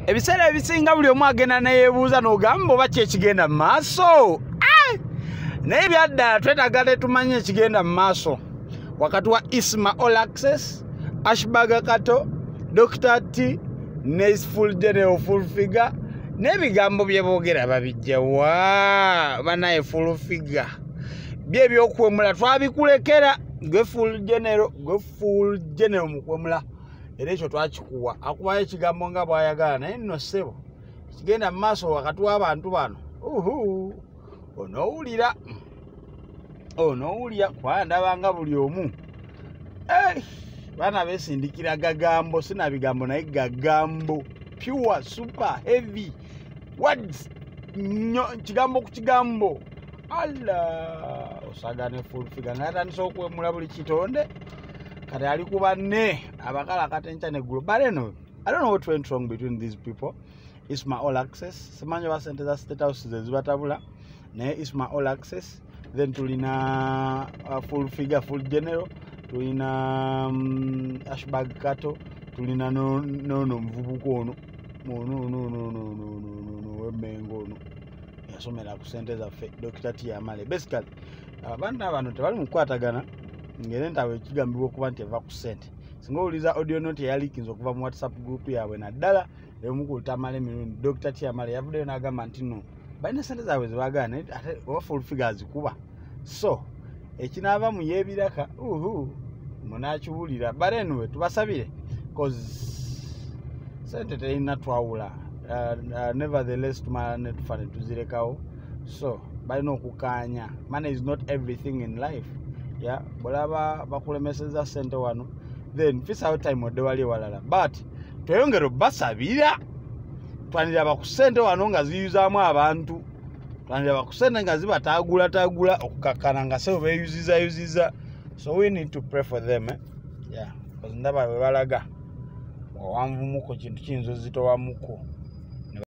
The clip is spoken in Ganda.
ebiseera ebisinga buli omu agenda neyeebuuza n'ogamba oba ki ekigenda mu maaso. Naye byadda twetaaga tumanye ekigenda mu maaso wakati wa Isma All Access, Ashburg Katto, Dr. T, ne full general full figure, n'ebigambo bye boogera babijja wa banaye full figure. Bye ebyokwemula twabikulekera gwe full general mukwemula. Era ekyo twakikuwa akubayo ekigambo nga bw'ayagala naye nno ssebo kigenda mu maaso wakati w'abantu bano. Onoowulira kubanga ndabanga buli omu baana beesindikira gagambo, sina bigambo naye gagambo pure super heavy words kigambo ku kigambo. Osagane full figure ng'atandise okwemula buli kitonde kati ali ku banne abakala akatenca neggulo. But anyway, I don't know what went wrong between these people. Isma All Access simanyi oba Sente za State House ze zibatabula naye Isma All Access, then tulina full figure full general, tulina Ashburg Katto, tulina nono muvubuka ono wemmengo ono yasomera ku Sente zaffe Dr. T Amale. Basically abantu abano tebali mu kukwatagana ngere entawe ekigambibwa okuba nti eva ku Sente. Singa owuliza audio note yalikinza okuva mu WhatsApp group yaabwe naddala emukulta Amale emirundi Dr. T Amale yavuddeyo n'agamba nti no balina sente zaabwe zebagana ate oba full figure zikuba. So ekinaava mu yeebiraka munakiwulira. But anyway tubasabire cause sente terina twawula. Nevertheless tumala tufa ne tuzirekawo. So balina okukaanya. Money is not everything in life. Yeah, bolaba bakulemeseza sente wano then fisa time odde wali walala. But tweyongera basabira twanira bakusente wano nga ziyuzaamu abantu, twanira bakusente nga zibatagula okukakana nga sebo beyuziza. So we need to pray for them. Yeah, because ndaba bwe balaga wawanvumuko kintu kiyinza ozitowamuko.